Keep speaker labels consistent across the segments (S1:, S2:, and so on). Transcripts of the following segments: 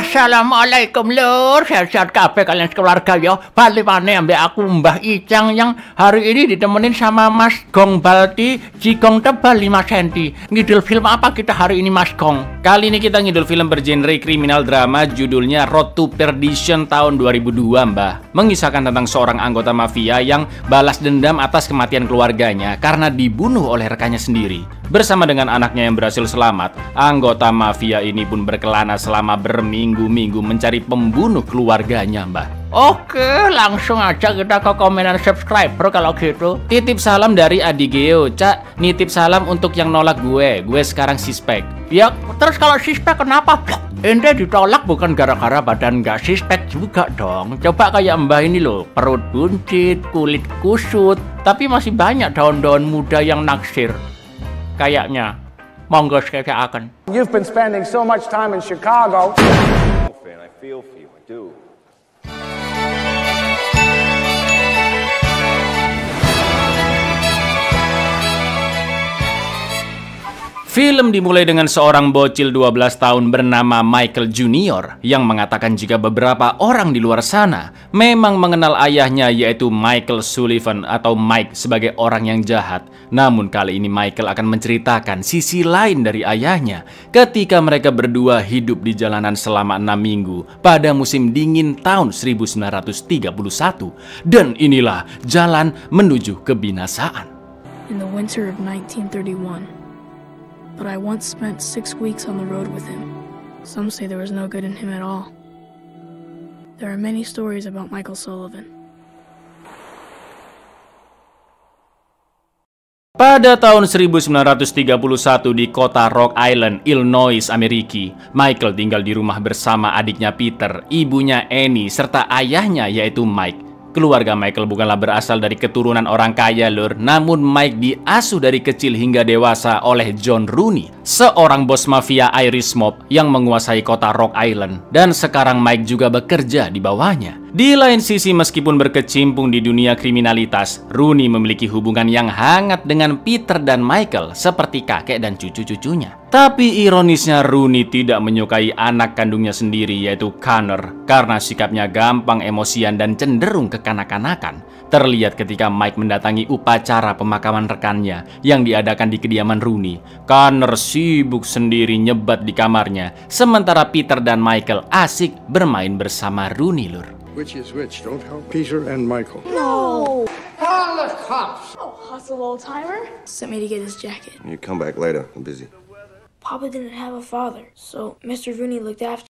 S1: Assalamualaikum lur, sehat-sehat kabeh kalian sekeluarga ya. Bali maneh ambek aku Mbah Icang yang hari ini ditemenin sama Mas Gong Balti, jigong tebal 5 cm. Ngidul film apa kita hari ini Mas Gong?
S2: Kali ini kita ngidul film bergenre kriminal drama, judulnya Road to Perdition tahun 2002 Mbah. Mengisahkan tentang seorang anggota mafia yang balas dendam atas kematian keluarganya karena dibunuh oleh rekannya sendiri. Bersama dengan anaknya yang berhasil selamat, anggota mafia ini pun berkelana selama berminggu-minggu mencari pembunuh keluarganya, Mbah.
S1: Oke, langsung aja kita ke komen dan subscriber kalau gitu.
S2: Titip salam dari Adigeo, Cak. Nitip salam untuk yang nolak gue sekarang sispek.
S1: Ya, terus kalau sispek kenapa? Ente ditolak bukan gara-gara badan nggak sispek juga dong. Coba kayak Mbah ini loh, perut buncit, kulit kusut, tapi masih banyak daun-daun muda yang naksir. Kayaknya, monggo sekalian.
S3: You've been spending so much time in Chicago.
S4: I feel for you, I do.
S2: Film dimulai dengan seorang bocil 12 tahun bernama Michael Junior yang mengatakan jika beberapa orang di luar sana memang mengenal ayahnya, yaitu Michael Sullivan atau Mike, sebagai orang yang jahat. Namun kali ini Michael akan menceritakan sisi lain dari ayahnya ketika mereka berdua hidup di jalanan selama 6 minggu pada musim dingin tahun 1931. Dan inilah jalan menuju kebinasaan.
S5: In the winter of 1931. But I once spent 6 weeks on the road with him. Some say there was no good in him at all. There are many stories about Michael Sullivan.
S2: Pada tahun 1931 di kota Rock Island, Illinois, Amerika, Michael tinggal di rumah bersama adiknya Peter, ibunya Annie, serta ayahnya yaitu Mike. Keluarga Michael bukanlah berasal dari keturunan orang kaya lur, namun Mike diasuh dari kecil hingga dewasa oleh John Rooney, seorang bos mafia Irish mob yang menguasai kota Rock Island, dan sekarang Mike juga bekerja di bawahnya. Di lain sisi, meskipun berkecimpung di dunia kriminalitas, Rooney memiliki hubungan yang hangat dengan Peter dan Michael seperti kakek dan cucu-cucunya. Tapi ironisnya Rooney tidak menyukai anak kandungnya sendiri yaitu Connor karena sikapnya gampang emosian dan cenderung kekanak-kanakan. Terlihat ketika Mike mendatangi upacara pemakaman rekannya yang diadakan di kediaman Rooney. Connor sibuk sendiri nyebat di kamarnya, sementara Peter dan Michael asik bermain bersama Rooney lur.
S6: Which is which? Don't help Peter and Michael.
S5: No!
S3: Call the cops.
S5: Oh, hustle old timer? Sent me to get his jacket.
S4: You come back later, I'm busy.
S5: Papa didn't have a father, so Mr. Rooney looked after.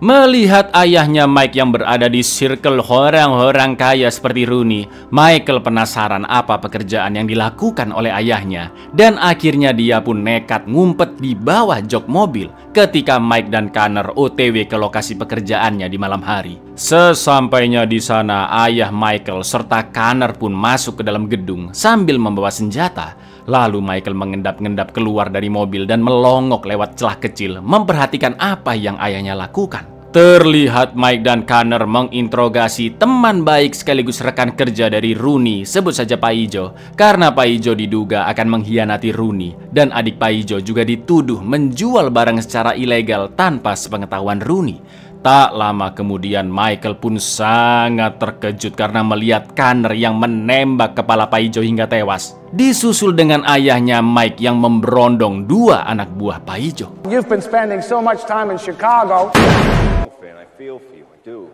S2: Melihat ayahnya Mike yang berada di circle orang-orang kaya seperti Rooney, Michael penasaran apa pekerjaan yang dilakukan oleh ayahnya. Dan akhirnya dia pun nekat ngumpet di bawah jok mobil ketika Mike dan Connor OTW ke lokasi pekerjaannya di malam hari. Sesampainya di sana, ayah Michael serta Connor pun masuk ke dalam gedung sambil membawa senjata. Lalu Michael mengendap-endap keluar dari mobil dan melongok lewat celah kecil memperhatikan apa yang ayahnya lakukan. Terlihat Mike dan Connor menginterogasi teman baik sekaligus rekan kerja dari Rooney, sebut saja Pak Ijo, karena Pak Ijo diduga akan mengkhianati Rooney, dan adik Pak Ijo juga dituduh menjual barang secara ilegal tanpa sepengetahuan Rooney. Tak lama kemudian Michael pun sangat terkejut karena melihat Connor yang menembak kepala Pak Ijo hingga tewas. Disusul dengan ayahnya Mike yang memberondong dua anak buah Pak Ijo.
S3: You've been spending so much time in Chicago.
S4: I feel for you, I do.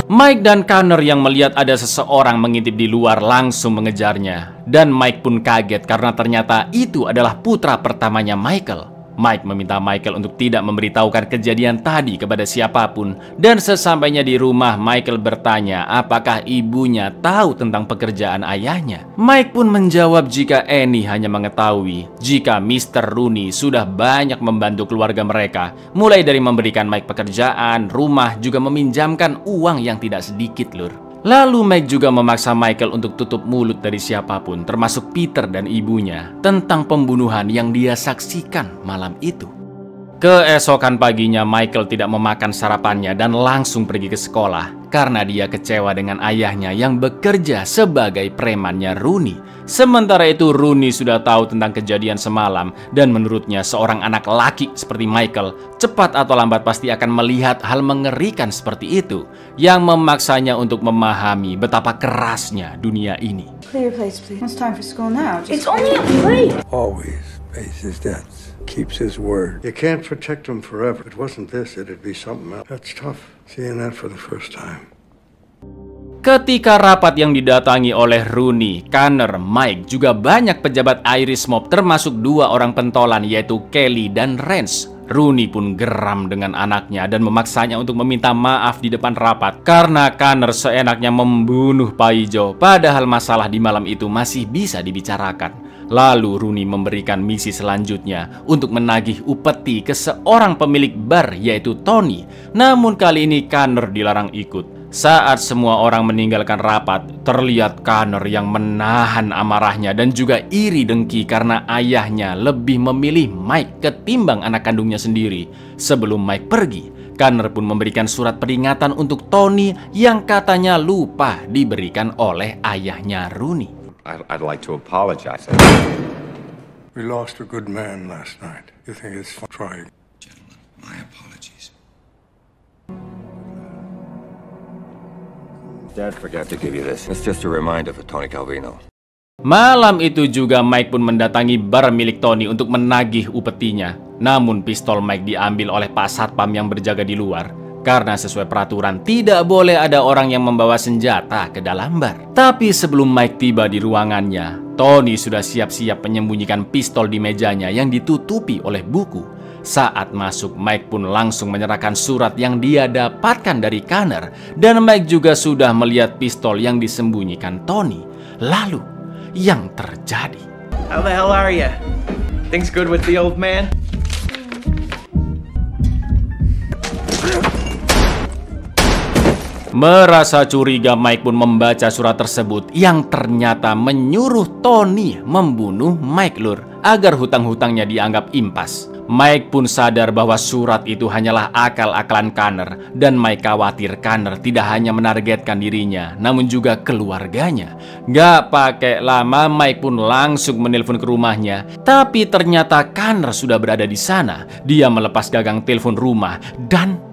S2: Mike dan Connor yang melihat ada seseorang mengintip di luar langsung mengejarnya. Dan Mike pun kaget karena ternyata itu adalah putra pertamanya Michael. Mike meminta Michael untuk tidak memberitahukan kejadian tadi kepada siapapun. Dan sesampainya di rumah, Michael bertanya apakah ibunya tahu tentang pekerjaan ayahnya. Mike pun menjawab jika Annie hanya mengetahui jika Mr. Rooney sudah banyak membantu keluarga mereka, mulai dari memberikan Mike pekerjaan, rumah, juga meminjamkan uang yang tidak sedikit lur. Lalu Mike juga memaksa Michael untuk tutup mulut dari siapapun, termasuk Peter dan ibunya, tentang pembunuhan yang dia saksikan malam itu. Keesokan paginya Michael tidak memakan sarapannya dan langsung pergi ke sekolah karena dia kecewa dengan ayahnya yang bekerja sebagai premannya Rooney. Sementara itu Rooney sudah tahu tentang kejadian semalam dan menurutnya seorang anak laki seperti Michael cepat atau lambat pasti akan melihat hal mengerikan seperti itu yang memaksanya untuk memahami betapa kerasnya dunia ini.
S7: Clear your place, please. It's time for school now.
S5: It's only a play.
S6: Always pays his debts. Keeps his word. You can't protect him forever. If it wasn't this, it'd be something else. That's tough. Seeing that for the first time.
S2: Ketika rapat yang didatangi oleh Rooney, Connor, Mike, juga banyak pejabat Irish Mob termasuk 2 orang pentolan yaitu Kelly dan Rance. Rooney pun geram dengan anaknya dan memaksanya untuk meminta maaf di depan rapat karena Connor seenaknya membunuh Paijo padahal masalah di malam itu masih bisa dibicarakan. Lalu Rooney memberikan misi selanjutnya untuk menagih upeti ke seorang pemilik bar yaitu Tony. Namun kali ini Connor dilarang ikut. Saat semua orang meninggalkan rapat, terlihat Connor yang menahan amarahnya dan juga iri dengki karena ayahnya lebih memilih Mike ketimbang anak kandungnya sendiri. Sebelum Mike pergi, Connor pun memberikan surat peringatan untuk Tony yang katanya lupa diberikan oleh ayahnya Rooney.
S4: I'd like to apologize.
S6: We lost a good man last night. You think it's fun trying?
S4: Gentlemen, my apologies. Dad forgot to give you this. It's just a reminder for Tony Calvino.
S2: Malam itu juga Mike pun mendatangi bar milik Tony untuk menagih upetinya. Namun pistol Mike diambil oleh Pak Satpam yang berjaga di luar. Karena sesuai peraturan tidak boleh ada orang yang membawa senjata ke dalam bar. Tapi sebelum Mike tiba di ruangannya, Tony sudah siap-siap menyembunyikan pistol di mejanya yang ditutupi oleh buku. Saat masuk, Mike pun langsung menyerahkan surat yang dia dapatkan dari Connor. Dan Mike juga sudah melihat pistol yang disembunyikan Tony. Lalu, yang terjadi?
S8: How the hell are ya? Things good with the old man?
S2: Merasa curiga, Mike pun membaca surat tersebut yang ternyata menyuruh Tony membunuh Mike Lur agar hutang-hutangnya dianggap impas. Mike pun sadar bahwa surat itu hanyalah akal-akalan Connor dan Mike khawatir Connor tidak hanya menargetkan dirinya namun juga keluarganya. Gak pakai lama Mike pun langsung menelpon ke rumahnya, tapi ternyata Connor sudah berada di sana. Dia melepas gagang telepon rumah dan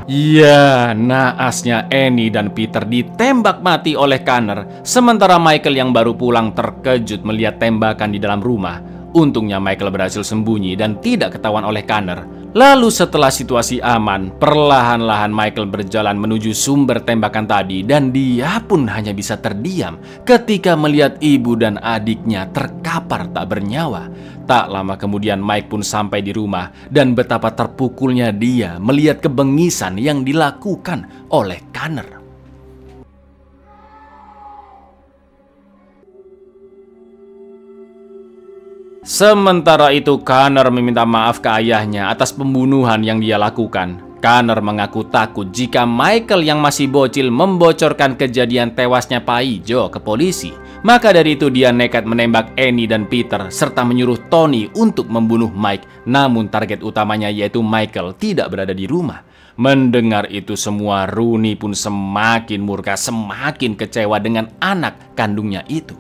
S2: ya, naasnya Annie dan Peter ditembak mati oleh Connor. Sementara Michael yang baru pulang terkejut melihat tembakan di dalam rumah. Untungnya Michael berhasil sembunyi dan tidak ketahuan oleh Connor. Lalu setelah situasi aman, perlahan-lahan Michael berjalan menuju sumber tembakan tadi dan dia pun hanya bisa terdiam ketika melihat ibu dan adiknya terkapar tak bernyawa. Tak lama kemudian Mike pun sampai di rumah dan betapa terpukulnya dia melihat kebengisan yang dilakukan oleh Connor. Sementara itu Connor meminta maaf ke ayahnya atas pembunuhan yang dia lakukan. Connor mengaku takut jika Michael yang masih bocil membocorkan kejadian tewasnya Paijo ke polisi. Maka dari itu dia nekat menembak Annie dan Peter serta menyuruh Tony untuk membunuh Mike. Namun target utamanya yaitu Michael tidak berada di rumah. Mendengar itu semua, Rooney pun semakin murka, semakin kecewa dengan anak kandungnya itu.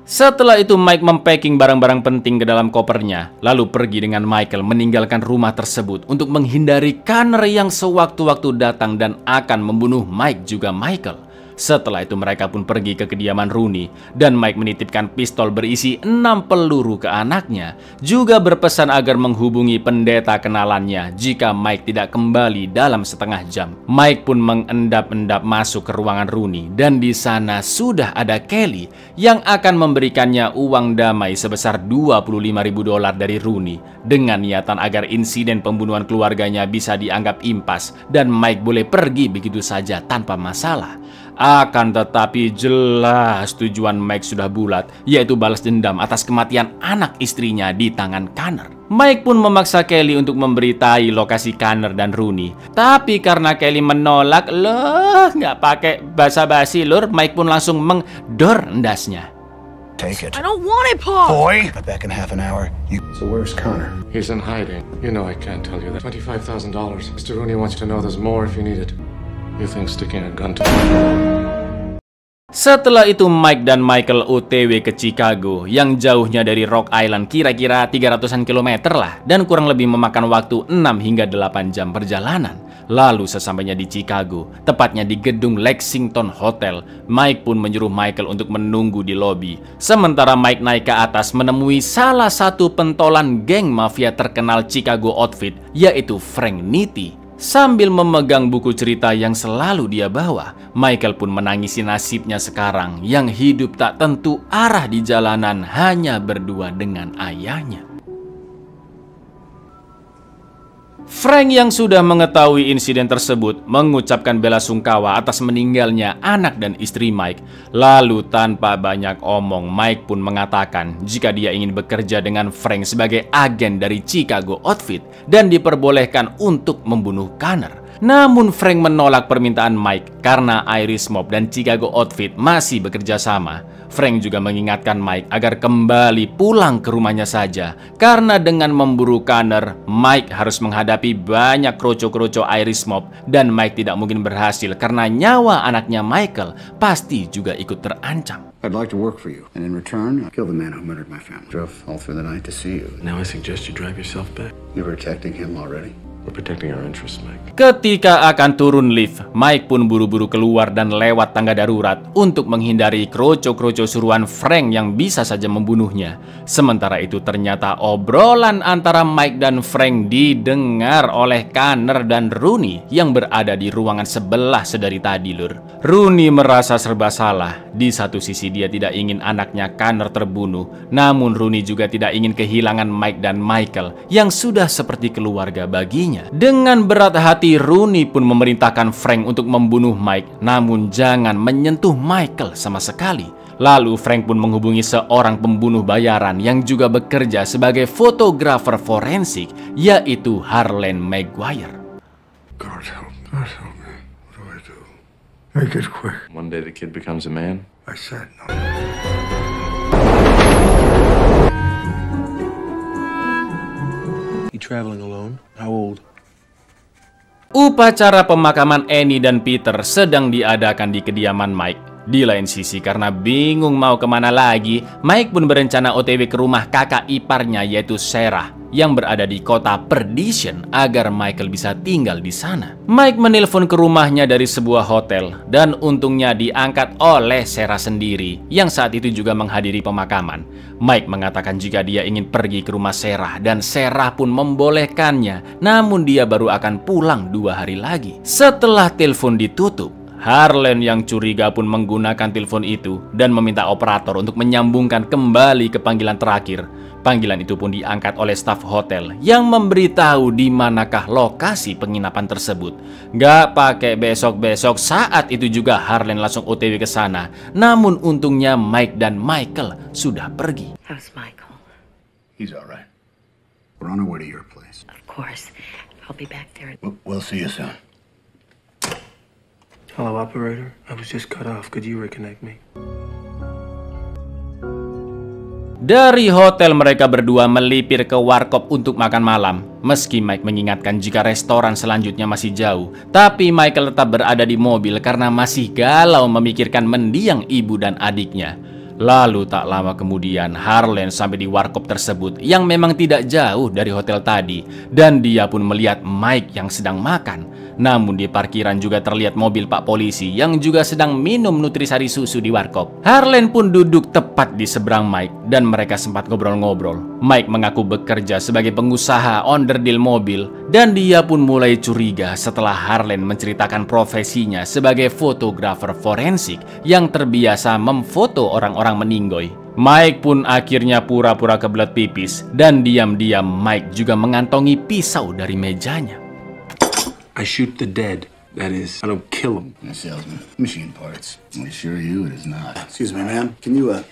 S2: Setelah itu Mike mempacking barang-barang penting ke dalam kopernya, lalu pergi dengan Michael meninggalkan rumah tersebut untuk menghindari Connor yang sewaktu-waktu datang dan akan membunuh Mike juga Michael. Setelah itu mereka pun pergi ke kediaman Rooney dan Mike menitipkan pistol berisi 6 peluru ke anaknya, juga berpesan agar menghubungi pendeta kenalannya jika Mike tidak kembali dalam setengah jam. Mike pun mengendap-endap masuk ke ruangan Rooney dan di sana sudah ada Kelly yang akan memberikannya uang damai sebesar $25.000 dari Rooney dengan niatan agar insiden pembunuhan keluarganya bisa dianggap impas dan Mike boleh pergi begitu saja tanpa masalah. Akan tetapi jelas tujuan Mike sudah bulat, yaitu balas dendam atas kematian anak istrinya di tangan Connor. Mike pun memaksa Kelly untuk memberitahu lokasi Connor dan Rooney. Tapi karena Kelly menolak, loh nggak pakai basa-basi lur, Mike pun langsung mengdor endasnya.
S9: Take it.
S5: I don't want it, Paul!
S9: Boy! I'll be back in half an hour.
S6: So where's Connor?
S10: He's in hiding. You know I can't tell you that. $25,000. Mr. Rooney wants you to know there's more if you need it. You think sticking a gun to...
S2: Setelah itu Mike dan Michael OTW ke Chicago yang jauhnya dari Rock Island kira-kira 300-an kilometer lah, dan kurang lebih memakan waktu 6 hingga 8 jam perjalanan. Lalu sesampainya di Chicago, tepatnya di gedung Lexington Hotel, Mike pun menyuruh Michael untuk menunggu di lobi. Sementara Mike naik ke atas menemui salah satu pentolan geng mafia terkenal Chicago Outfit, yaitu Frank Nitti. Sambil memegang buku cerita yang selalu dia bawa, Michael pun menangisi nasibnya sekarang yang hidup tak tentu arah di jalanan hanya berdua dengan ayahnya. Frank yang sudah mengetahui insiden tersebut mengucapkan belasungkawa atas meninggalnya anak dan istri Mike. Lalu tanpa banyak omong, Mike pun mengatakan jika dia ingin bekerja dengan Frank sebagai agen dari Chicago Outfit dan diperbolehkan untuk membunuh Connor. Namun Frank menolak permintaan Mike karena Irish Mob dan Chicago Outfit masih bekerja sama. Frank juga mengingatkan Mike agar kembali pulang ke rumahnya saja, karena dengan memburu Connor, Mike harus menghadapi banyak kroco-kroco Irish Mob dan Mike tidak mungkin berhasil karena nyawa anaknya Michael pasti juga ikut terancam.
S11: I'd like to work for you, and in return, I'll kill the man who murdered my family. Drove all through the night to see you.
S10: Now I suggest you drive yourself back.
S11: You're protecting him already?
S10: We're protecting our interests, Mike.
S2: Ketika akan turun lift, Mike pun buru-buru keluar dan lewat tangga darurat untuk menghindari kroco-kroco suruhan Frank yang bisa saja membunuhnya. Sementara itu ternyata obrolan antara Mike dan Frank didengar oleh Connor dan Rooney yang berada di ruangan sebelah sedari tadi lur. Rooney merasa serba salah. Di satu sisi dia tidak ingin anaknya Connor terbunuh, namun Rooney juga tidak ingin kehilangan Mike dan Michael yang sudah seperti keluarga baginya. Dengan berat hati, Rooney pun memerintahkan Frank untuk membunuh Mike, namun jangan menyentuh Michael sama sekali. Lalu Frank pun menghubungi seorang pembunuh bayaran yang juga bekerja sebagai fotografer forensik, yaitu Harlan Maguire.
S6: God help me. What do I do? Make it quick.
S10: One day the kid becomes a man.
S6: I said no.
S10: You traveling alone? How old?
S2: Upacara pemakaman Annie dan Peter sedang diadakan di kediaman Mike. Di lain sisi, karena bingung mau kemana lagi, Mike pun berencana OTW ke rumah kakak iparnya yaitu Sarah yang berada di kota Perdition agar Michael bisa tinggal di sana. Mike menelpon ke rumahnya dari sebuah hotel dan untungnya diangkat oleh Sarah sendiri yang saat itu juga menghadiri pemakaman. Mike mengatakan jika dia ingin pergi ke rumah Sarah dan Sarah pun membolehkannya, namun dia baru akan pulang 2 hari lagi. Setelah telepon ditutup, Harlan yang curiga pun menggunakan telepon itu dan meminta operator untuk menyambungkan kembali ke panggilan terakhir. Panggilan itu pun diangkat oleh staf hotel yang memberitahu di manakah lokasi penginapan tersebut. Gak pakai besok-besok, saat itu juga Harlan langsung OTW ke sana. Namun untungnya Mike dan Michael sudah pergi.
S12: How's Michael?
S11: He's all right. We're on our way to your place.
S12: Of course. I'll be back there.
S11: We'll see you soon.
S10: Hello, operator. I was just cut off. Could you reconnect me?
S2: Dari hotel mereka berdua melipir ke warkop untuk makan malam. Meski Mike mengingatkan jika restoran selanjutnya masih jauh, tapi Michael tetap berada di mobil karena masih galau memikirkan mendiang ibu dan adiknya. Lalu tak lama kemudian Harlan sampai di warkop tersebut yang memang tidak jauh dari hotel tadi, dan dia pun melihat Mike yang sedang makan. Namun di parkiran juga terlihat mobil pak polisi yang juga sedang minum nutrisari susu di warkop. Harlan pun duduk tepat di seberang Mike dan mereka sempat ngobrol-ngobrol. Mike mengaku bekerja sebagai pengusaha onderdil mobil dan dia pun mulai curiga setelah Harlan menceritakan profesinya sebagai fotografer forensik yang terbiasa memfoto orang-orang meninggoy. Mike pun akhirnya pura-pura kebelet pipis dan diam-diam Mike juga mengantongi pisau dari mejanya.
S10: I shoot the dead.
S9: That is, I don't kill them. I'm a salesman. Machine parts. I assure you it is not. Excuse me, ma'am. Can you help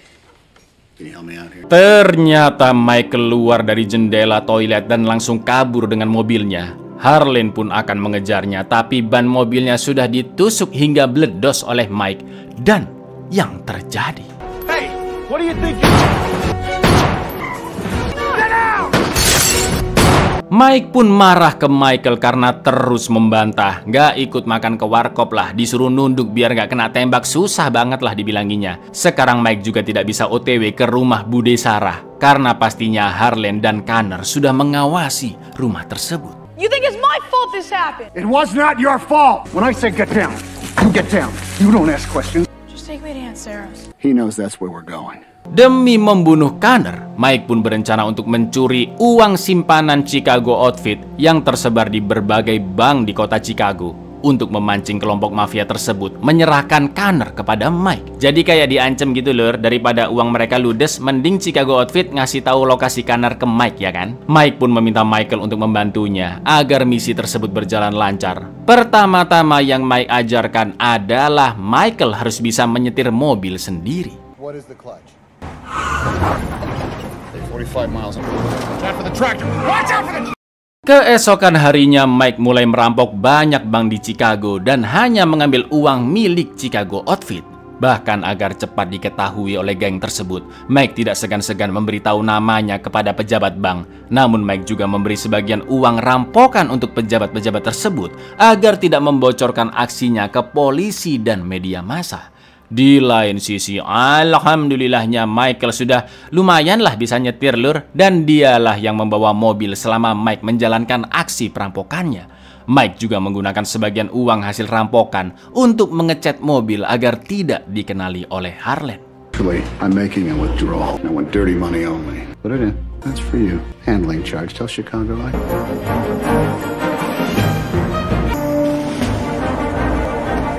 S9: me out here?
S2: Ternyata Mike keluar dari jendela toilet dan langsung kabur dengan mobilnya. Harlan pun akan mengejarnya, tapi ban mobilnya sudah ditusuk hingga bledos oleh Mike. Dan yang terjadi,
S3: Hey, what do you think?
S2: Mike pun marah ke Michael karena terus membantah. Gak ikut makan ke warkop lah, disuruh nunduk biar gak kena tembak, susah banget lah dibilanginya. Sekarang Mike juga tidak bisa OTW ke rumah Bude Sarah karena pastinya Harlan dan Connor sudah mengawasi rumah tersebut.
S13: You think it's my fault this happened?
S6: It was not your fault. When I say get down, you get down. You don't ask questions.
S5: Just take me to Aunt Sarah's.
S9: He knows that's where we're going.
S2: Demi membunuh Connor, Mike pun berencana untuk mencuri uang simpanan Chicago Outfit yang tersebar di berbagai bank di kota Chicago untuk memancing kelompok mafia tersebut menyerahkan Connor kepada Mike. Jadi kayak diancam gitu lur, daripada uang mereka ludes, mending Chicago Outfit ngasih tahu lokasi Connor ke Mike ya kan? Mike pun meminta Michael untuk membantunya agar misi tersebut berjalan lancar. Pertama-tama yang Mike ajarkan adalah Michael harus bisa menyetir mobil sendiri.
S9: What is the clutch? 45 miles an hour.
S3: Watch out for the tractor. Watch out for the...
S2: Keesokan harinya Mike mulai merampok banyak bank di Chicago dan hanya mengambil uang milik Chicago Outfit. Bahkan agar cepat diketahui oleh geng tersebut, Mike tidak segan-segan memberitahu namanya kepada pejabat bank. Namun Mike juga memberi sebagian uang rampokan untuk pejabat-pejabat tersebut agar tidak membocorkan aksinya ke polisi dan media massa. Di lain sisi, alhamdulillahnya Michael sudah lumayanlah bisa nyetir lur, dan dialah yang membawa mobil selama Mike menjalankan aksi perampokannya. Mike juga menggunakan sebagian uang hasil rampokan untuk mengecat mobil agar tidak dikenali oleh Harlan.
S9: Actually, I'm making a withdrawal. I want dirty money only. Put it in. That's for you. Handling charge. Tell Chicago I...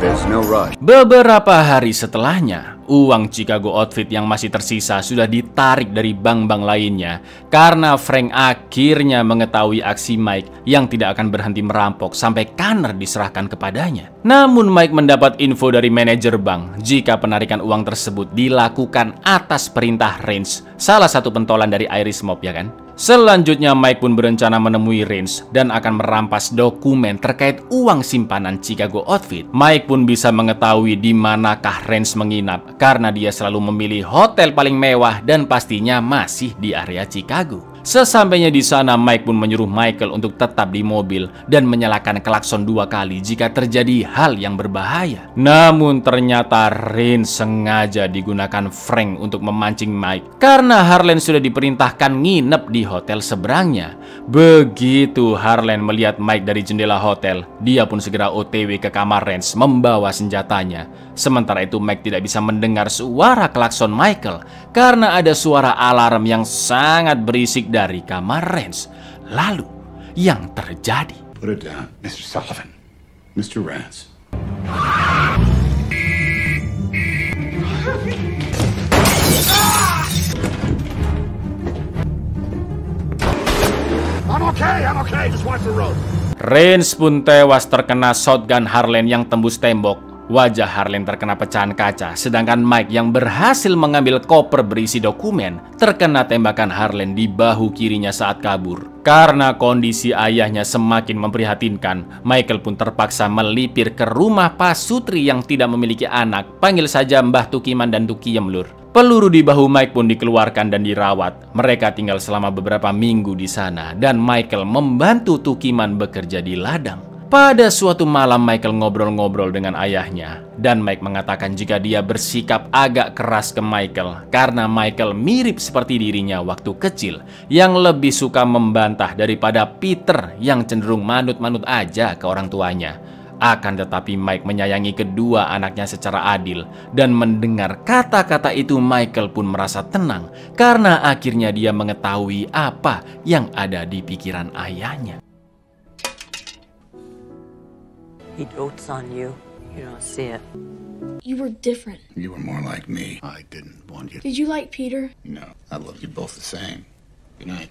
S4: There's no rush.
S2: Beberapa hari setelahnya, uang Chicago Outfit yang masih tersisa sudah ditarik dari bank-bank lainnya karena Frank akhirnya mengetahui aksi Mike yang tidak akan berhenti merampok sampai Connor diserahkan kepadanya. Namun Mike mendapat info dari manajer bank jika penarikan uang tersebut dilakukan atas perintah Rains, salah satu pentolan dari Irish Mob ya kan? Selanjutnya Mike pun berencana menemui Rains dan akan merampas dokumen terkait uang simpanan Chicago Outfit. Mike pun bisa mengetahui di manakah Rains menginap karena dia selalu memilih hotel paling mewah dan pastinya masih di area Chicago. Sesampainya di sana, Mike pun menyuruh Michael untuk tetap di mobil dan menyalakan klakson 2 kali jika terjadi hal yang berbahaya. Namun ternyata Rains sengaja digunakan Frank untuk memancing Mike karena Harlan sudah diperintahkan nginep di hotel seberangnya. Begitu Harlan melihat Mike dari jendela hotel, dia pun segera OTW ke kamar Rains membawa senjatanya. Sementara itu Mike tidak bisa mendengar suara klakson Michael karena ada suara alarm yang sangat berisik dari kamar Rains. Lalu yang terjadi,
S9: Put it down, Mr. Sullivan. Mr. Rance.
S3: I'm okay. Just watch the road.
S2: Rains pun tewas terkena shotgun Harlan yang tembus tembok. Wajah Harlan terkena pecahan kaca, sedangkan Mike yang berhasil mengambil koper berisi dokumen terkena tembakan Harlan di bahu kirinya saat kabur. Karena kondisi ayahnya semakin memprihatinkan, Michael pun terpaksa melipir ke rumah Pak Sutri yang tidak memiliki anak. Panggil saja Mbah Tukiman dan Tukiem lur. Peluru di bahu Mike pun dikeluarkan dan dirawat. Mereka tinggal selama beberapa minggu di sana dan Michael membantu Tukiman bekerja di ladang. Pada suatu malam Michael ngobrol-ngobrol dengan ayahnya dan Mike mengatakan jika dia bersikap agak keras ke Michael karena Michael mirip seperti dirinya waktu kecil yang lebih suka membantah daripada Peter yang cenderung manut-manut aja ke orang tuanya. Akan tetapi Mike menyayangi kedua anaknya secara adil dan mendengar kata-kata itu Michael pun merasa tenang karena akhirnya dia mengetahui apa yang ada di pikiran ayahnya.
S12: He dotes on you. You don't see it.
S5: You were different.
S9: You were more like me. I didn't want you.
S5: Did you like Peter?
S9: No, I love you both the same. Good night.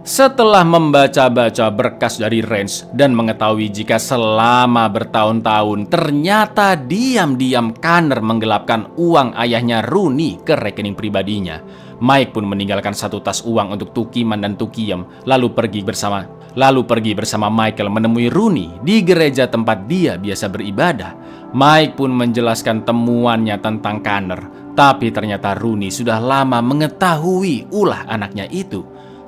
S2: Setelah membaca-baca berkas dari Range dan mengetahui jika selama bertahun-tahun ternyata diam-diam Connor menggelapkan uang ayahnya Rooney ke rekening pribadinya, Mike pun meninggalkan satu tas uang untuk Tukiman dan Tukiyem, lalu pergi bersama Michael menemui Rooney di gereja tempat dia biasa beribadah. Mike pun menjelaskan temuannya tentang Connor, tapi ternyata Rooney sudah lama mengetahui ulah anaknya itu.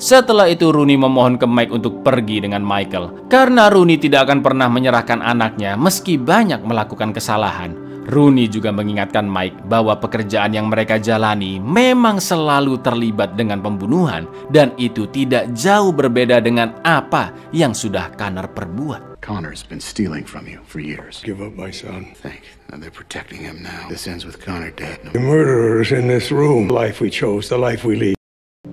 S2: Setelah itu Rooney memohon ke Mike untuk pergi dengan Michael, karena Rooney tidak akan pernah menyerahkan anaknya meski banyak melakukan kesalahan. Rooney juga mengingatkan Mike bahwa pekerjaan yang mereka jalani memang selalu terlibat dengan pembunuhan, dan itu tidak jauh berbeda dengan apa yang sudah Connor perbuat.
S9: Connor's been stealing from you for years.
S6: Give up my son.
S9: They're protecting him now. This ends with Connor dead.
S6: The murderers in this room. The life we chose, the life we lead.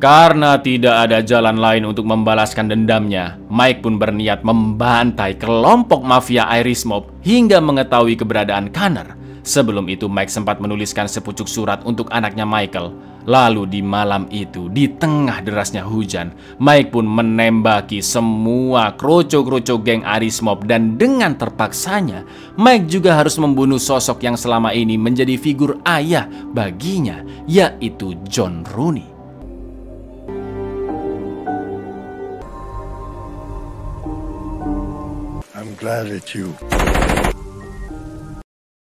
S2: Karena tidak ada jalan lain untuk membalaskan dendamnya, Mike pun berniat membantai kelompok mafia Irish Mob hingga mengetahui keberadaan Connor. Sebelum itu Mike sempat menuliskan sepucuk surat untuk anaknya Michael. Lalu di malam itu, di tengah derasnya hujan, Mike pun menembaki semua kroco-kroco geng Irish Mob, dan dengan terpaksanya Mike juga harus membunuh sosok yang selama ini menjadi figur ayah baginya, yaitu John Rooney.
S6: I'm glad it's you.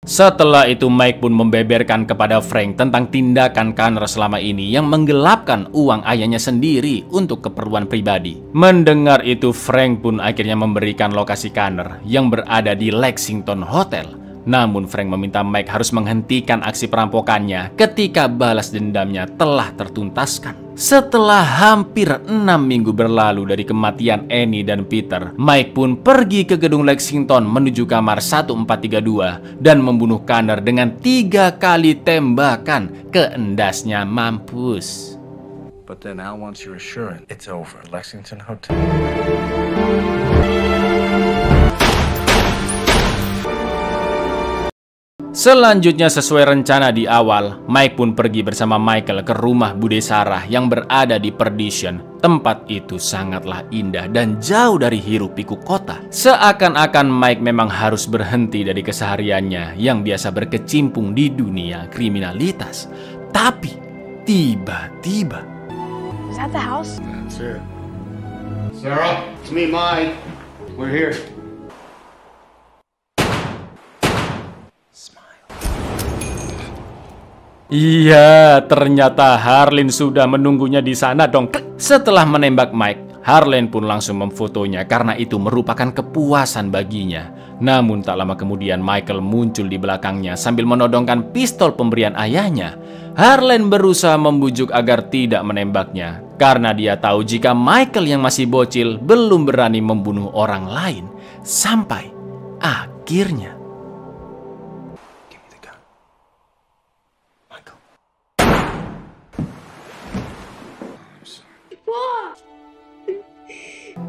S2: Setelah itu Mike pun membeberkan kepada Frank tentang tindakan Connor selama ini yang menggelapkan uang ayahnya sendiri untuk keperluan pribadi. Mendengar itu, Frank pun akhirnya memberikan lokasi Connor yang berada di Lexington Hotel. Namun Frank meminta Mike harus menghentikan aksi perampokannya ketika balas dendamnya telah tertuntaskan. Setelah hampir 6 minggu berlalu dari kematian Annie dan Peter, Mike pun pergi ke gedung Lexington menuju kamar 1432 dan membunuh Connor dengan 3 kali tembakan ke endasnya mampus.
S3: But then Al wants your assurance it's over. Lexington Hotel.
S2: Selanjutnya, sesuai rencana di awal, Mike pun pergi bersama Michael ke rumah Bude Sarah yang berada di Perdition. Tempat itu sangatlah indah dan jauh dari hiruk-pikuk kota. Seakan-akan Mike memang harus berhenti dari kesehariannya yang biasa berkecimpung di dunia kriminalitas. Tapi tiba-tiba,
S13: Is that the house?
S9: That's it. Sarah, it's me, Mike. We're here.
S2: Iya, ternyata Harleen sudah menunggunya di sana dong. Setelah menembak Mike, Harleen pun langsung memfotonya karena itu merupakan kepuasan baginya. Namun tak lama kemudian Michael muncul di belakangnya sambil menodongkan pistol pemberian ayahnya. Harleen berusaha membujuk agar tidak menembaknya karena dia tahu jika Michael yang masih bocil belum berani membunuh orang lain. Sampai akhirnya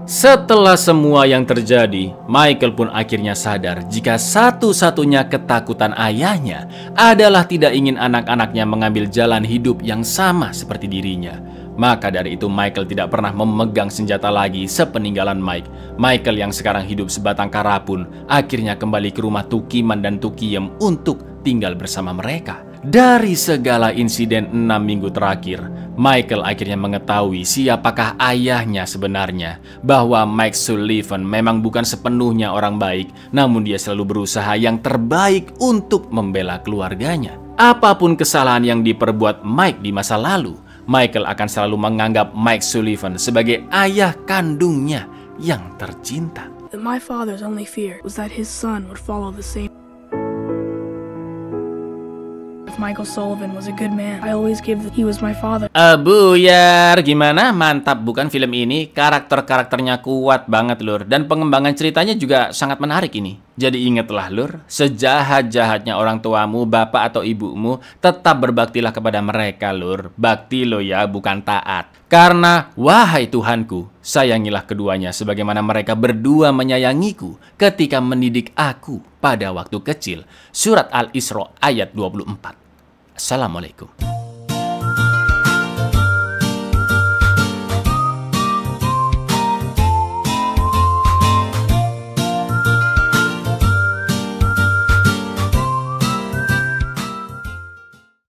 S2: setelah semua yang terjadi, Michael pun akhirnya sadar jika satu-satunya ketakutan ayahnya adalah tidak ingin anak-anaknya mengambil jalan hidup yang sama seperti dirinya. Maka dari itu Michael tidak pernah memegang senjata lagi sepeninggalan Mike. Michael yang sekarang hidup sebatang kara pun akhirnya kembali ke rumah Tukiman dan Tukiyem untuk tinggal bersama mereka. Dari segala insiden 6 minggu terakhir, Michael akhirnya mengetahui siapakah ayahnya sebenarnya. Bahwa Mike Sullivan memang bukan sepenuhnya orang baik, namun dia selalu berusaha yang terbaik untuk membela keluarganya. Apapun kesalahan yang diperbuat Mike di masa lalu, Michael akan selalu menganggap Mike Sullivan sebagai ayah kandungnya yang tercinta.
S5: My father's only fear was that his son would follow the same. Michael Sullivan was a good man. I always give that he was my father.
S2: Buyar, gimana? Mantap bukan film ini? Karakter-karakternya kuat banget, Lur. Dan pengembangan ceritanya juga sangat menarik ini. Jadi ingatlah, Lur, sejahat-jahatnya orang tuamu, bapak atau ibumu, tetap berbaktilah kepada mereka, Lur. Bakti lo ya, bukan taat. Karena, wahai Tuhanku, sayangilah keduanya sebagaimana mereka berdua menyayangiku ketika mendidik aku pada waktu kecil. Surat Al-Isra ayat 24. Assalamualaikum.